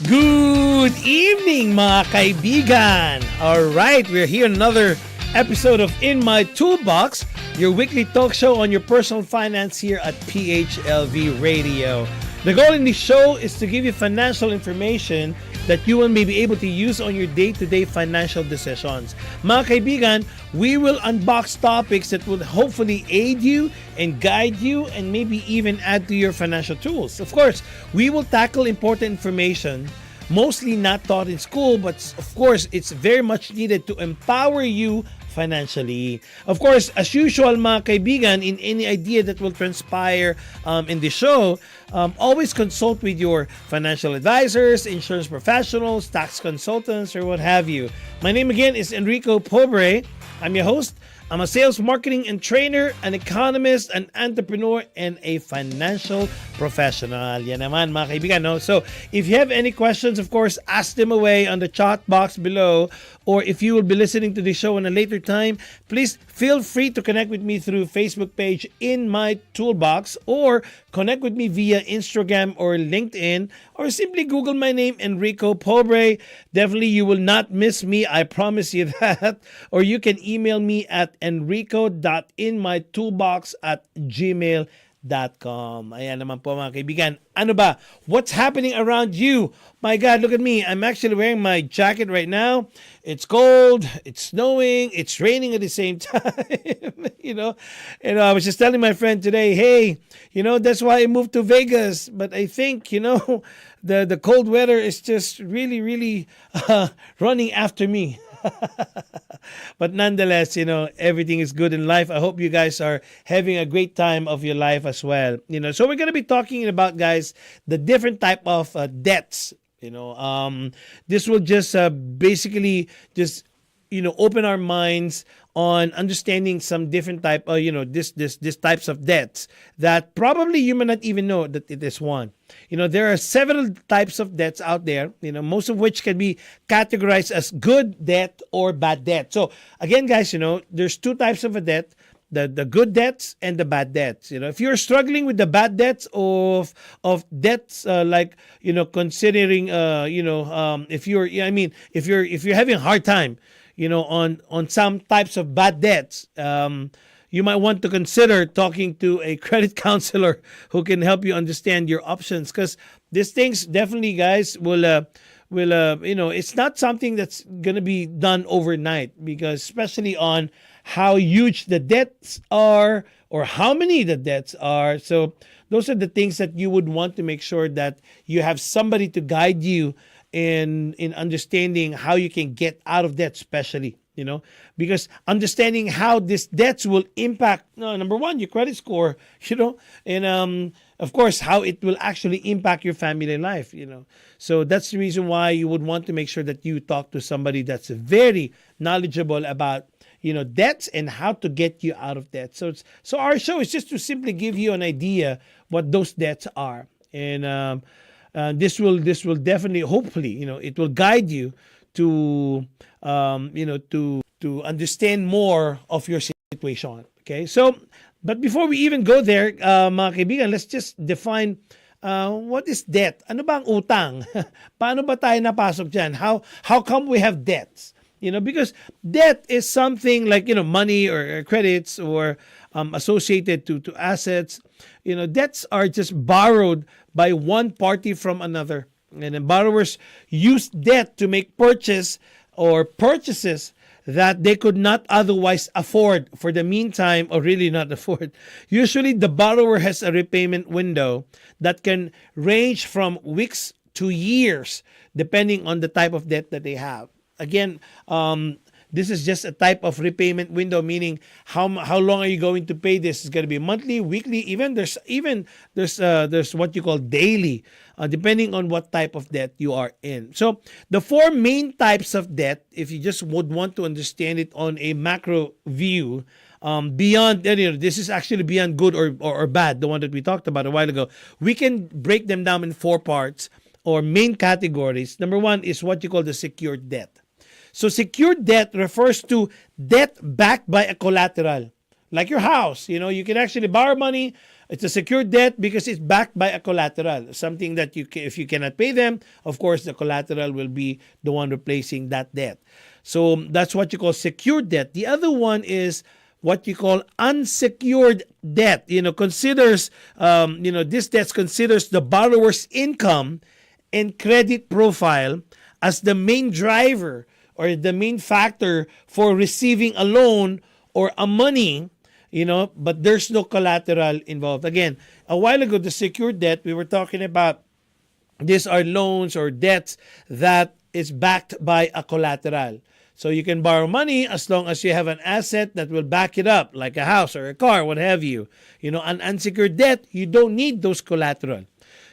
Good evening, mga kaibigan! Alright, we're here another episode of In My Toolbox, your weekly talk show on your personal finance here at PHLV Radio. The goal in this show is to give you financial information that you will be able to use on your day-to-day financial decisions. Mga kaibigan, we will unbox topics that will hopefully aid you and guide you and maybe even add to your financial tools. Of course, we will tackle important information mostly not taught in school, but of course, it's very much needed to empower you financially. Of course, as usual, mga kaibigan, in any idea that will transpire in the show, always consult with your financial advisors, insurance professionals, tax consultants, or what have you. My name again is Enrico. I'm your host. I'm a sales, marketing, and trainer, an economist, an entrepreneur, and a financial professional. Yan naman, mga kaibigan, no? So, if you have any questions, of course, ask them away on the chat box below. Or if you will be listening to the show in a later time, please feel free to connect with me through Facebook page In My Toolbox, or connect with me via Instagram or LinkedIn, or simply Google my name, Enrico Pobre. Definitely, you will not miss me. I promise you that. Or you can email me at enrico.inmytoolbox@gmail.com. Ayan naman po, mga kaibigan. Ano ba? What's happening around you? My God, look at me. I'm actually wearing my jacket right now. It's cold, it's snowing, it's raining at the same time. And I was just telling my friend today, hey, that's why I moved to Vegas. But I think, the cold weather is just really, really running after me. But nonetheless, everything is good in life. I hope you guys are having a great time of your life as well. So we're going to be talking about, guys, the different type of debts. This will just basically just open our minds on understanding some different type of this types of debts that probably you may not even know that it is one. There are several types of debts out there, most of which can be categorized as good debt or bad debt. So again, guys, there's two types of a debt. The good debts and the bad debts. If you're struggling with the bad debts of debts, considering if you're having a hard time, on some types of bad debts, you might want to consider talking to a credit counselor who can help you understand your options, because these things definitely, guys, will it's not something that's gonna be done overnight, because especially on how huge the debts are or how many the debts are. So those are the things that you would want to make sure that you have somebody to guide you in understanding how you can get out of debt, especially, because understanding how these debts will impact, number one, your credit score, and of course, how it will actually impact your family life, So that's the reason why you would want to make sure that you talk to somebody that's very knowledgeable about debts and how to get you out of debt. So our show is just to simply give you an idea what those debts are, and this will definitely, hopefully, it will guide you to to understand more of your situation. Okay, so but before we even go there, mga kaibigan, let's just define what is debt. Ano ba ang utang? Paano ba tayo napasok dyan? How come we have debts? Because debt is something like, money or credits or associated to assets. Debts are just borrowed by one party from another. And then borrowers use debt to make purchases that they could not otherwise afford for the meantime, or really not afford. Usually the borrower has a repayment window that can range from weeks to years, depending on the type of debt that they have. Again, this is just a type of repayment window, meaning how long are you going to pay this? It's going to be monthly, weekly, there's what you call daily, depending on what type of debt you are in. So the four main types of debt, if you just would want to understand it on a macro view, beyond, this is actually beyond good or bad, the one that we talked about a while ago, we can break them down in four parts or main categories. Number one is what you call the secured debt. So secured debt refers to debt backed by a collateral, like your house. You can actually borrow money It's a secured debt because it's backed by a collateral, something that if you cannot pay them, of course, the collateral will be the one replacing that debt. So that's what you call secured debt. The other one is what you call unsecured debt. Considers, this debt considers the borrower's income and credit profile as the main driver or the main factor for receiving a loan or a money, but there's no collateral involved. Again, a while ago, the secured debt, we were talking about these are loans or debts that is backed by a collateral. So you can borrow money as long as you have an asset that will back it up, like a house or a car, what have you. An unsecured debt, you don't need those collateral.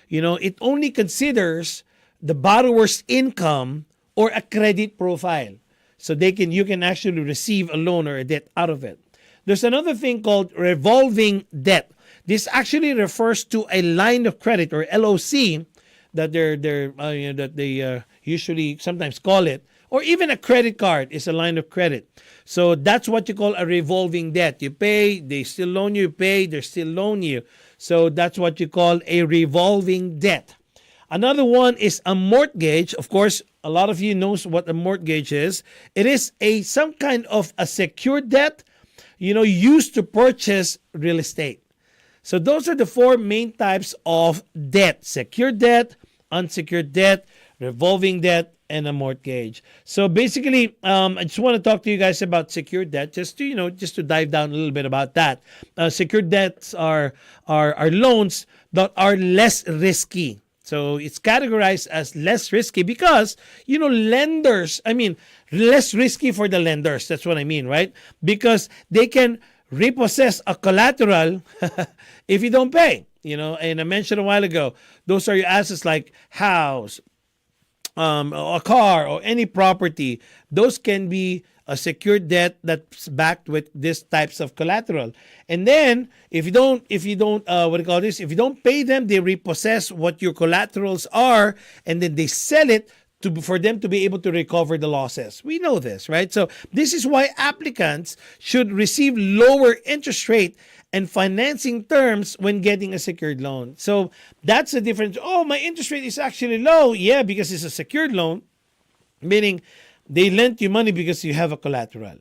It only considers the borrower's income or a credit profile. So you can actually receive a loan or a debt out of it. There's another thing called revolving debt. This actually refers to a line of credit or LOC that they usually sometimes call it, or even a credit card is a line of credit. So that's what you call a revolving debt. You pay, they still loan you, pay, they still loan you. So that's what you call a revolving debt. Another one is a mortgage. Of course, a lot of you knows what a mortgage is. It is some kind of a secured debt, used to purchase real estate. So those are the four main types of debt: secured debt, unsecured debt, revolving debt, and a mortgage. So basically, I just want to talk to you guys about secured debt, just to dive down a little bit about that. Secured debts are loans that are less risky. So it's categorized as less risky because, lenders, less risky for the lenders. That's what I mean, right? Because they can repossess a collateral if you don't pay. And I mentioned a while ago, those are your assets like house, a car, or any property. Those can be a secured debt that's backed with these types of collateral. And then if you don't if you don't pay them, they repossess what your collaterals are, and then they sell it for them to be able to recover the losses. We know this, right? So this is why applicants should receive lower interest rate and financing terms when getting a secured loan. So that's the difference. Oh, my interest rate is actually low. Yeah, because it's a secured loan, meaning they lent you money because you have a collateral.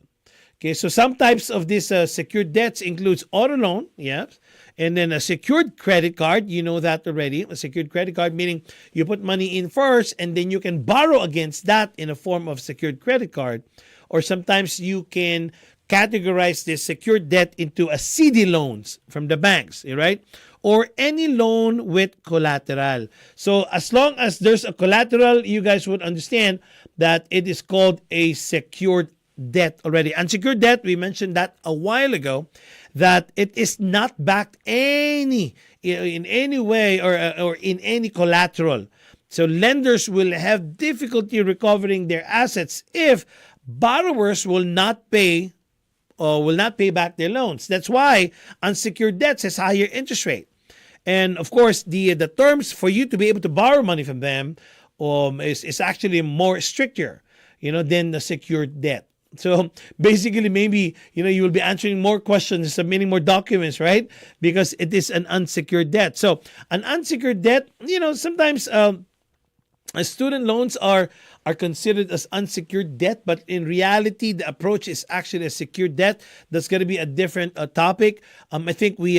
Okay, so some types of these secured debts includes auto loan, yes, and then a secured credit card. You know that already. A secured credit card meaning you put money in first and then you can borrow against that in a form of secured credit card. Or sometimes you can categorize this secured debt into a CD loans from the banks, right? Or any loan with collateral. So as long as there's a collateral, you guys would understand that it is called a secured debt already. Unsecured debt, we mentioned that a while ago, that it is not backed in any way or in any collateral. So lenders will have difficulty recovering their assets if borrowers will not pay back their loans. That's why unsecured debts has higher interest rate. And of course, the terms for you to be able to borrow money from them is actually more stricter, than the secured debt. So basically, maybe, you will be answering more questions, submitting more documents, right? Because it is an unsecured debt. So an unsecured debt, sometimes student loans are considered as unsecured debt, but in reality, the approach is actually a secured debt. That's going to be a different topic. I think we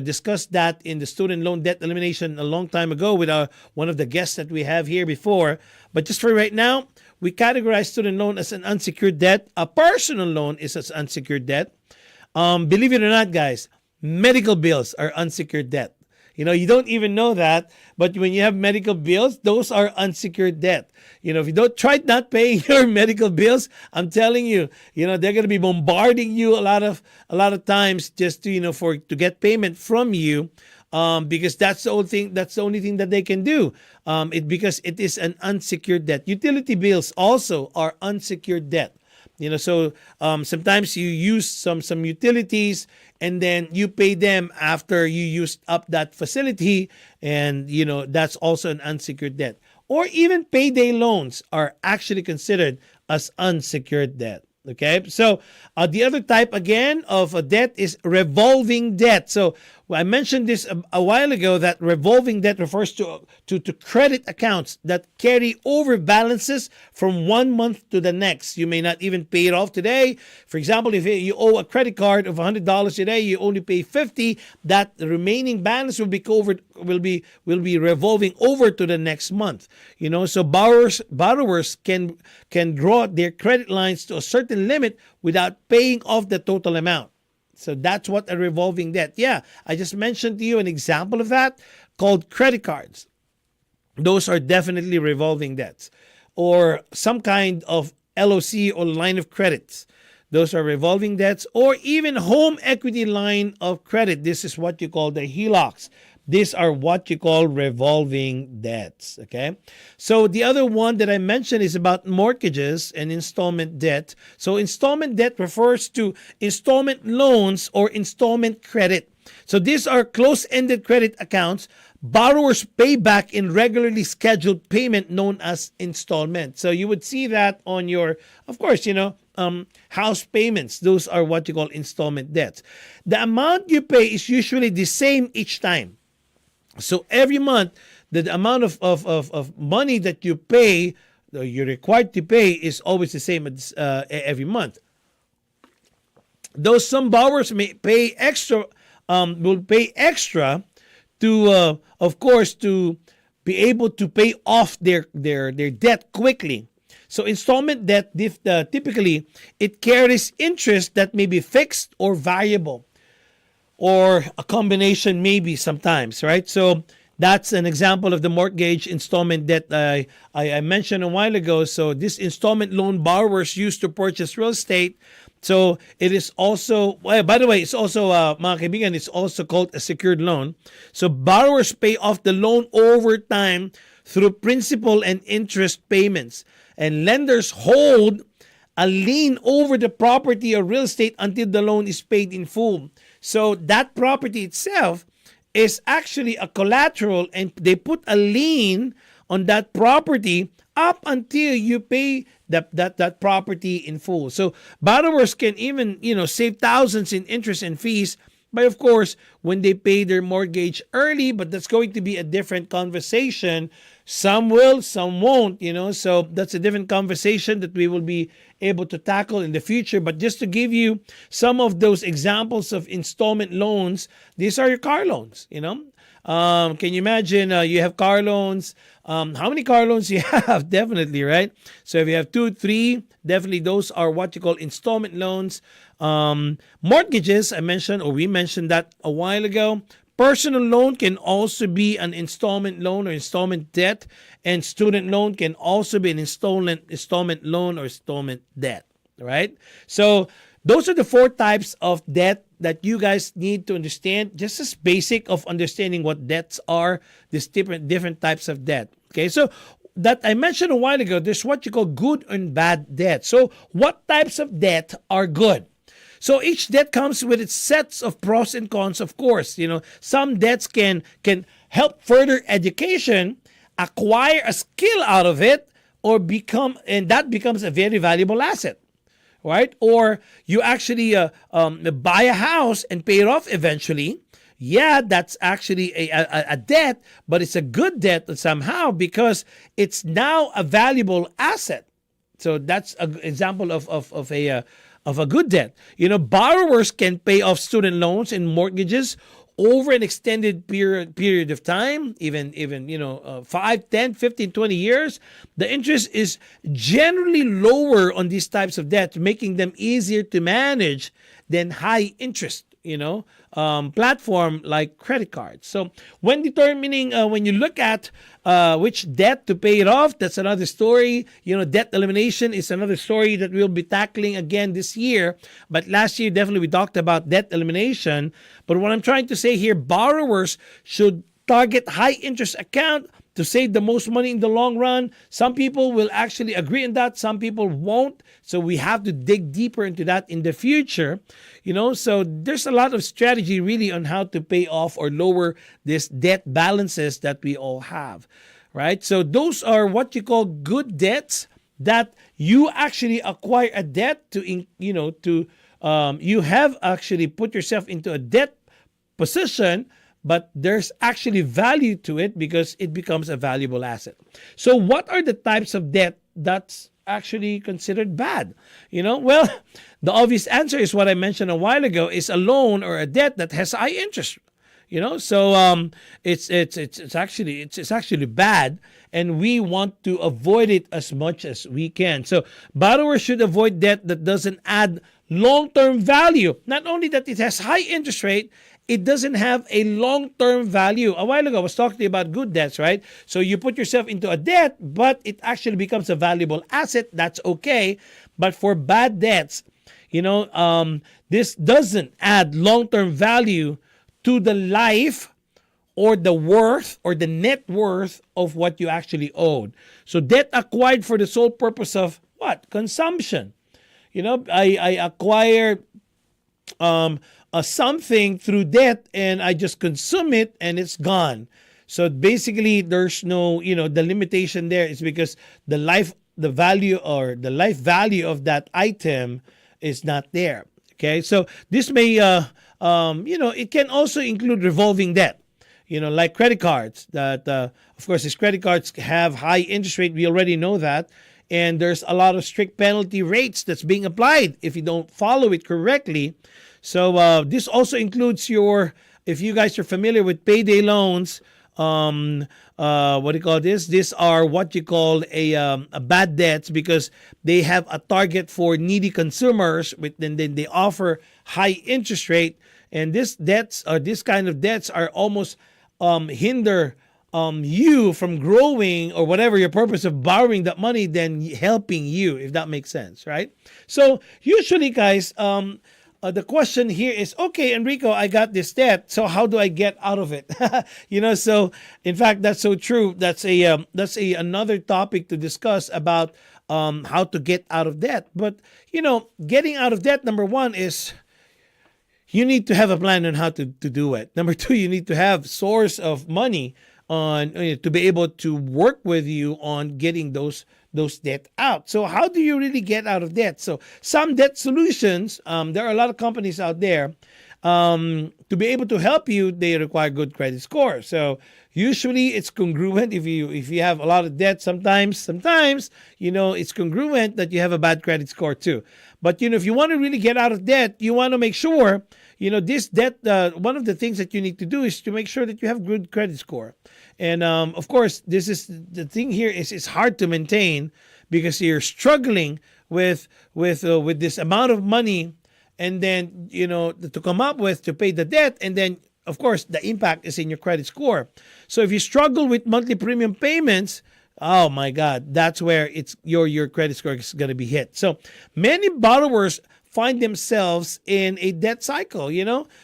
discussed that in the student loan debt elimination a long time ago with one of the guests that we have here before. But just for right now, we categorize student loan as an unsecured debt. A personal loan is an unsecured debt. Believe it or not, guys, medical bills are unsecured debt. You don't even know that, but when you have medical bills, those are unsecured debt. If you don't try not paying your medical bills, I'm telling you, they're going to be bombarding you a lot of times just to get payment from you, because that's the only thing that they can do. Because it is an unsecured debt. Utility bills also are unsecured debt. So sometimes you use some utilities and then you pay them after you used up that facility, and that's also an unsecured debt. Or even payday loans are actually considered as unsecured debt. Okay, so the other type again of a debt is revolving debt. So Well, I mentioned this a while ago that revolving debt refers to credit accounts that carry over balances from one month to the next. You may not even pay it off today. For example, if you owe a credit card of $100 today, you only pay 50. That remaining balance will be covered will be revolving over to the next month. So borrowers can draw their credit lines to a certain limit without paying off the total amount. So that's what a revolving debt. Yeah, I just mentioned to you an example of that called credit cards. Those are definitely revolving debts. Or some kind of LOC or line of credits. Those are revolving debts. Or even home equity line of credit. This is what you call the HELOCs. These are what you call revolving debts. Okay. So the other one that I mentioned is about mortgages and installment debt. So installment debt refers to installment loans or installment credit. So these are close-ended credit accounts. Borrowers pay back in regularly scheduled payment known as installment. So you would see that on your, of course, house payments. Those are what you call installment debts. The amount you pay is usually the same each time. So every month, the amount of money that you pay, you're required to pay, is always the same every month. Though some borrowers may pay extra, will pay extra to, of course, to be able to pay off their debt quickly. So installment debt, typically, it carries interest that may be fixed or variable, or a combination maybe sometimes, right? So that's an example of the mortgage installment debt I mentioned a while ago. So this installment loan borrowers use to purchase real estate. So it is also, by the way, it's also, mga kaibigan, it's also called a secured loan. So borrowers pay off the loan over time through principal and interest payments. And lenders hold a lien over the property or real estate until the loan is paid in full. So that property itself is actually a collateral, and they put a lien on that property up until you pay that property in full. So borrowers can even save thousands in interest and fees. But of course, when they pay their mortgage early, but that's going to be a different conversation. Some will, some won't, so that's a different conversation that we will be able to tackle in the future. But just to give you some of those examples of installment loans, these are your car loans, Can you imagine you have car loans? How many car loans you have? Definitely, right? So if you have 2, 3, definitely those are what you call installment loans. Mortgages, we mentioned that a while ago. Personal loan can also be an installment loan or installment debt, and student loan can also be an installment loan or installment debt, right? So those are the 4 types of debt that you guys need to understand, just as basic of understanding what debts are, these different types of debt. Okay, so that I mentioned a while ago, there's what you call good and bad debt. So what types of debt are good? So each debt comes with its sets of pros and cons, of course. Some debts can help further education, acquire a skill out of it, and that becomes a very valuable asset, right? Or you actually buy a house and pay it off eventually. Yeah, that's actually a debt, but it's a good debt somehow because it's now a valuable asset. So that's an example of a good debt. Borrowers can pay off student loans and mortgages over an extended period of time, even 5, 10, 15, 20 years. The interest is generally lower on these types of debt, making them easier to manage than high interest platform like credit cards. So when determining, when you look at which debt to pay it off, that's another story. Debt elimination is another story that we'll be tackling again this year. But last year, definitely we talked about debt elimination. But what I'm trying to say here, borrowers should target high interest account to save the most money in the long run. Some people will actually agree on that. Some people won't. So we have to dig deeper into that in the future. So there's a lot of strategy really on how to pay off or lower this debt balances that we all have, right? So those are what you call good debts, that you actually acquire a debt you have actually put yourself into a debt position, but there's actually value to it because it becomes a valuable asset. So, what are the types of debt that's actually considered bad? Well, the obvious answer is what I mentioned a while ago: is a loan or a debt that has high interest. So it's actually bad, and we want to avoid it as much as we can. So borrowers should avoid debt that doesn't add long-term value. Not only that it has high interest rate, it doesn't have a long-term value. A while ago, I was talking to you about good debts, right? So you put yourself into a debt, but it actually becomes a valuable asset. That's okay. But for bad debts, this doesn't add long-term value to the life or the worth or the net worth of what you actually owed. So debt acquired for the sole purpose of what? Consumption. I acquire something through debt and I just consume it and it's gone. So basically there's no, the limitation there is because the life value of that item is not there. Okay, so this may, it can also include revolving debt, like credit cards. That, of course, these credit cards have high interest rate. We already know that. And there's a lot of strict penalty rates that's being applied if you don't follow it correctly. So this also includes if you guys are familiar with payday loans, what do you call this? These are what you call a bad debts because they have a target for needy consumers, and then they offer high interest rate. And this kind of debts are almost hinder you from growing or whatever your purpose of borrowing that money than helping you, if that makes sense, right? So usually, guys, the question here is, okay, Enrico, I got this debt, so how do I get out of it? So in fact, that's so true. That's another topic to discuss about how to get out of debt. But getting out of debt, number one is you need to have a plan on how to do it. Number two, you need to have source of money on to be able to work with you on getting those debt out. So how do you really get out of debt? So some debt solutions, there are a lot of companies out there. To be able to help you, they require good credit score. So usually it's congruent. If you have a lot of debt, sometimes it's congruent that you have a bad credit score too. But if you want to really get out of debt, you want to make sure this debt. One of the things that you need to do is to make sure that you have good credit score. And of course, this is the thing here is it's hard to maintain because you're struggling with this amount of money, and then to come up with to pay the debt, and then of course the impact is in your credit score. So if you struggle with monthly premium payments, oh my God, that's where it's your credit score is going to be hit. So many borrowers find themselves in a debt cycle,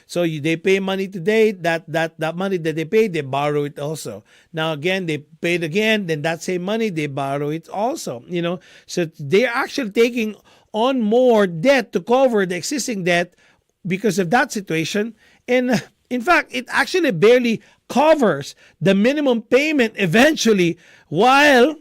So they pay money today, that money that they pay, they borrow it also. Now again, they pay it again, then that same money, they borrow it also, So they're actually taking on more debt to cover the existing debt because of that situation. And in fact, it actually barely covers the minimum payment eventually, while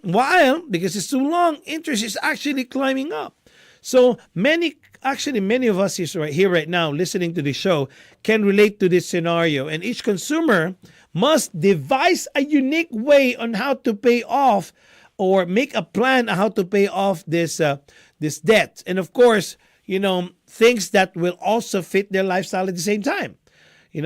because it's too long, interest is actually climbing up. So many of us here right now listening to this show can relate to this scenario, and each consumer must devise a unique way on how to pay off or make a plan on how to pay off this debt. And of course, things that will also fit their lifestyle at the same time.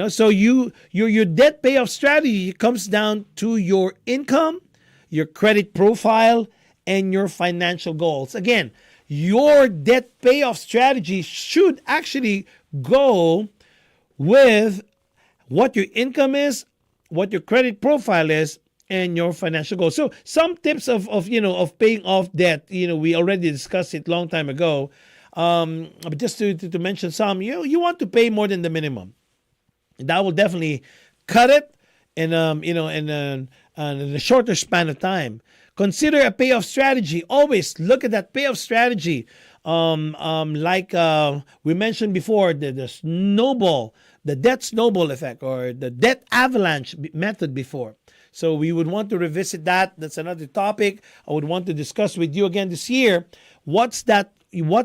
So your debt payoff strategy comes down to your income, your credit profile, and your financial goals. Again, your debt payoff strategy should actually go with what your income is, what your credit profile is, and your financial goals. So some tips of paying off debt, we already discussed it long time ago. But just to mention some, you want to pay more than the minimum. That will definitely cut it in a shorter span of time. Consider a payoff strategy. Always look at that payoff strategy. Like we mentioned before, the debt snowball effect or the debt avalanche method before. So we would want to revisit that. That's another topic I would want to discuss with you again this year. What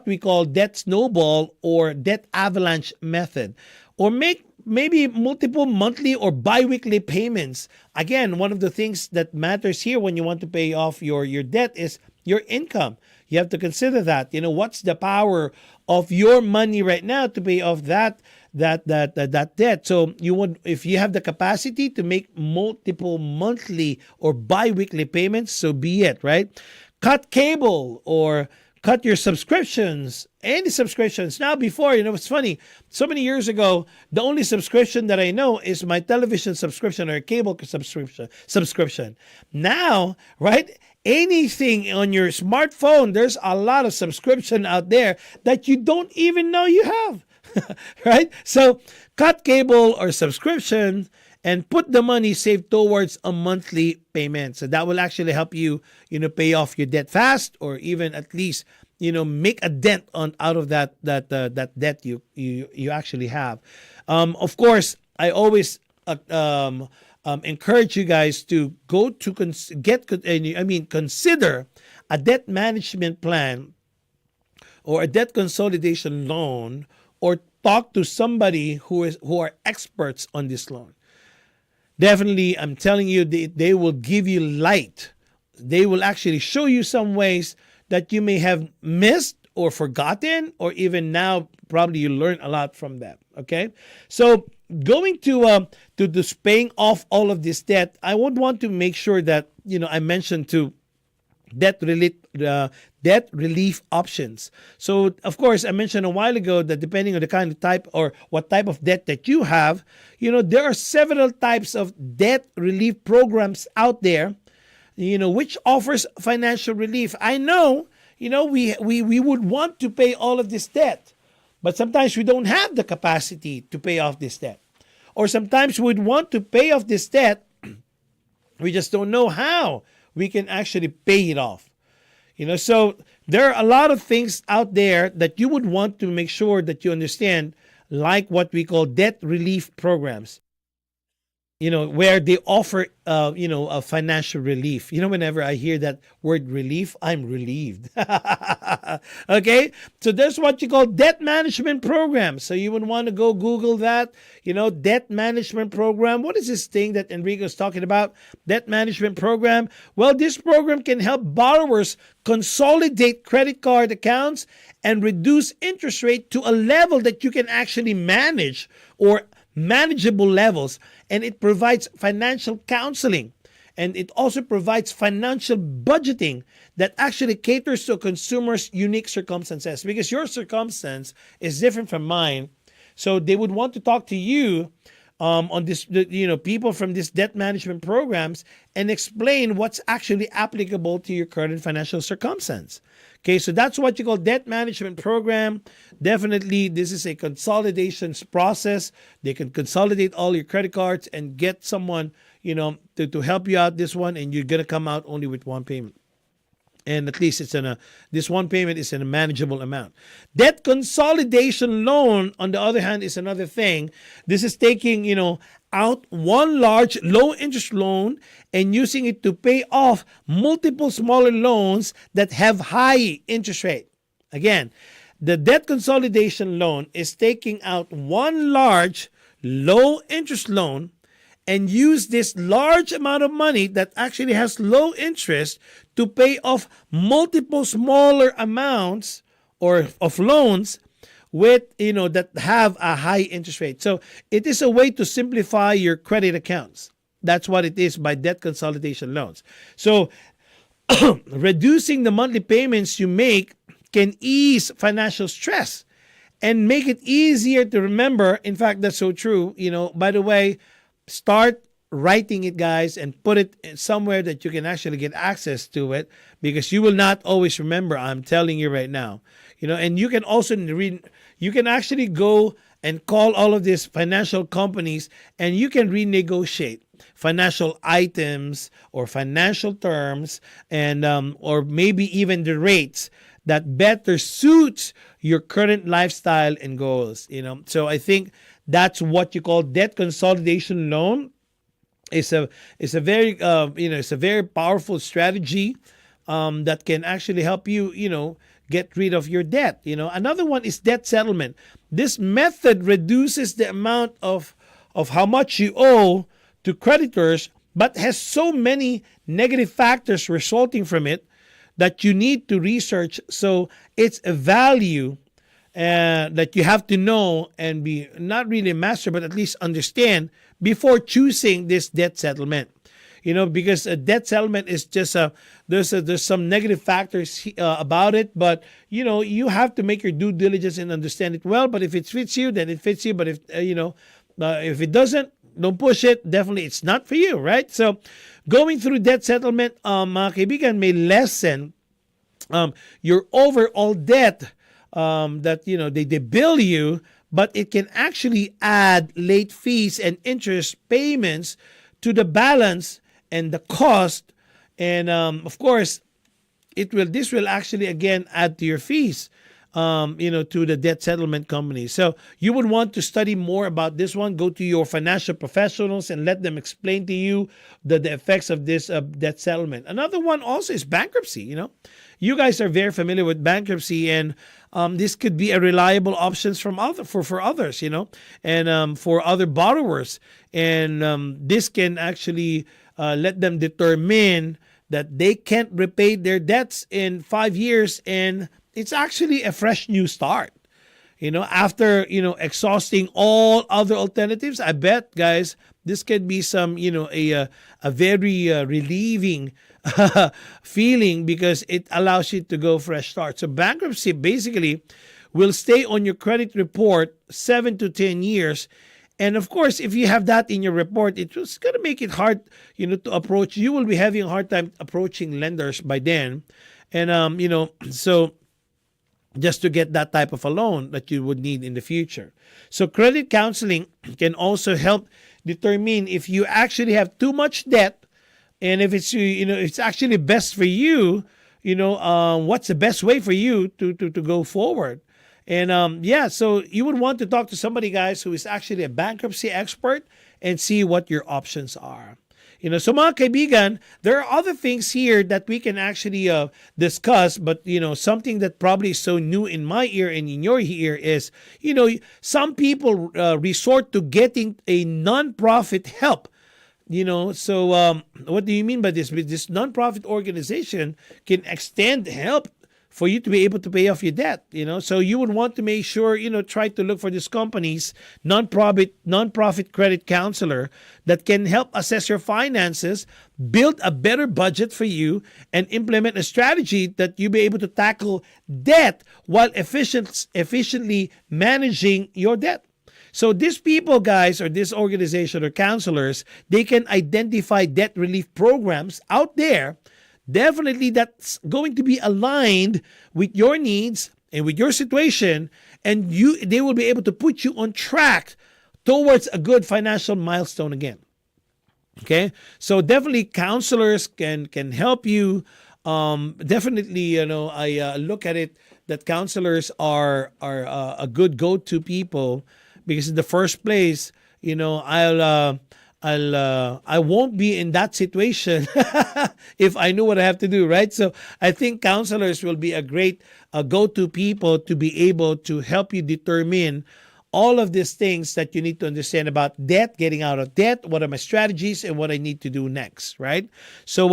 we call debt snowball or debt avalanche method. Or make maybe multiple monthly or bi-weekly payments. Again, one of the things that matters here when you want to pay off your debt is your income. You have to consider that. What's the power of your money right now to pay off that debt. So you would, if you have the capacity to make multiple monthly or bi-weekly payments, so be it, right? Cut cable or cut your subscriptions, any subscriptions. Now, before, it's funny. So many years ago, the only subscription that I know is my television subscription or cable subscription. Now, right? Anything on your smartphone, there's a lot of subscription out there that you don't even know you have. Right? So cut cable or subscription and put the money saved towards a monthly payment. So that will actually help you, pay off your debt fast, or even at least, make a dent on out of that debt you actually have. Of course, I always encourage you guys to go to consider a debt management plan or a debt consolidation loan, or talk to somebody who are experts on this loan. Definitely, I'm telling you, they will give you light. They will actually show you some ways that you may have missed or forgotten, or even now probably you learn a lot from them. Okay, so going to just paying off all of this debt, I would want to make sure that I mentioned to debt relief options. So, of course, I mentioned a while ago that depending on the kind of type or what type of debt that you have, there are several types of debt relief programs out there, which offers financial relief. I know, we would want to pay all of this debt, but sometimes we don't have the capacity to pay off this debt. Or sometimes we'd want to pay off this debt, we just don't know how we can actually pay it off. So there are a lot of things out there that you would want to make sure that you understand, like what we call debt relief programs, where they offer, a financial relief. Whenever I hear that word relief, I'm relieved. Okay? So there's what you call debt management programs. So you would want to go Google that, debt management program. What is this thing that Enrico is talking about? Debt management program. Well, this program can help borrowers consolidate credit card accounts and reduce interest rate to a level that you can actually manage, or manageable levels, and it provides financial counseling, and it also provides financial budgeting that actually caters to a consumer's unique circumstances, because your circumstance is different from mine. So they would want to talk to you on this, people from this debt management programs, and explain what's actually applicable to your current financial circumstance. Okay, so that's what you call debt management program. Definitely, this is a consolidations process. They can consolidate all your credit cards and get someone, to help you out this one, and you're gonna come out only with one payment. And at least this one payment is in a manageable amount. Debt consolidation loan, on the other hand, is another thing. This is taking, out one large low interest loan and using it to pay off multiple smaller loans that have high interest rate. Again, the debt consolidation loan is taking out one large low interest loan and use this large amount of money that actually has low interest to pay off multiple smaller amounts or of loans with, that have a high interest rate. So it is a way to simplify your credit accounts. That's what it is by debt consolidation loans. So reducing the monthly payments you make can ease financial stress and make it easier to remember. In fact, that's so true. By the way, start writing it, guys, and put it somewhere that you can actually get access to it, because you will not always remember. I'm telling you right now. And you can also you can actually go and call all of these financial companies, and you can renegotiate financial items or financial terms, and or maybe even the rates that better suits your current lifestyle and goals. So I think that's what you call debt consolidation loan. It's a very it's a very powerful strategy that can actually help you get rid of your debt. Another one is debt settlement. This method reduces the amount of of how much you owe to creditors, but has so many negative factors resulting from it that you need to research. So it's a value that you have to know and be not really a master, but at least understand before choosing this debt settlement. Because a debt settlement is just there's some negative factors about it, but you have to make your due diligence and understand it well. But if it fits you, then it fits you. But if it doesn't, don't push it. Definitely, it's not for you, right? So, going through debt settlement, mga kaibigan, may lessen your overall debt that they bill you, but it can actually add late fees and interest payments to the balance and the cost, and of course, this will actually again add to your fees, to the debt settlement company. So you would want to study more about this one. Go to your financial professionals and let them explain to you the effects of this debt settlement. Another one also is bankruptcy. You guys are very familiar with bankruptcy, and this could be a reliable options for others, and for other borrowers, and this can actually let them determine that they can't repay their debts in 5 years, and it's actually a fresh new start. After exhausting all other alternatives, I bet, guys, this could be some a very relieving feeling, because it allows you to go fresh start. So bankruptcy basically will stay on your credit report 7 to 10 years. And of course, if you have that in your report, it's going to make it hard, to approach. You will be having a hard time approaching lenders by then. And, so just to get that type of a loan that you would need in the future. So credit counseling can also help determine if you actually have too much debt, and if it's actually best for you, what's the best way for you to go forward. And so you would want to talk to somebody, guys, who is actually a bankruptcy expert and see what your options are. So mga kaibigan, there are other things here that we can actually discuss, but something that probably is so new in my ear and in your ear is, some people resort to getting a non-profit help. So what do you mean by this? This non-profit organization can extend help for you to be able to pay off your debt. So you would want to make sure, try to look for this company's non-profit credit counselor that can help assess your finances, build a better budget for you, and implement a strategy that you'll be able to tackle debt while efficiently managing your debt. So these people, guys, or this organization or counselors, they can identify debt relief programs out there, definitely that's going to be aligned with your needs and with your situation, and they will be able to put you on track towards a good financial milestone again. Okay, so definitely counselors can help you. Definitely, I look at it that counselors are a good go-to people, because in the first place, I won't be in that situation if I knew what I have to do, right? So I think counselors will be a great go-to people to be able to help you determine all of these things that you need to understand about debt, getting out of debt, what are my strategies, and what I need to do next, right? So,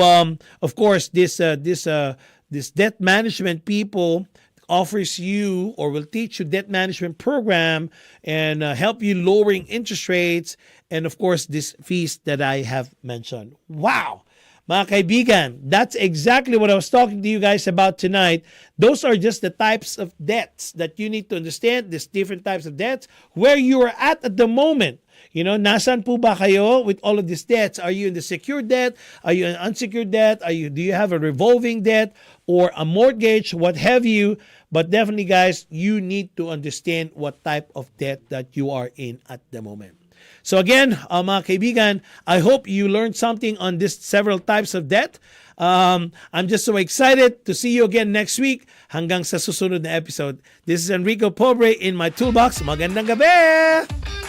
of course, this debt management people offers you or will teach you debt management program and help you lowering interest rates, and of course these fees that I have mentioned. Wow! Mga kaibigan, that's exactly what I was talking to you guys about tonight. Those are just the types of debts that you need to understand, these different types of debts, where you are at the moment. Nasan po ba kayo with all of these debts? Are you in the secured debt? Are you in unsecured debt? Do you have a revolving debt or a mortgage, what have you? But definitely, guys, you need to understand what type of debt that you are in at the moment. So again, mga kaibigan, I hope you learned something on this several types of debt. I'm just so excited to see you again next week. Hanggang sa susunod na episode. This is Enrico Pobre in My Toolbox. Magandang gabi!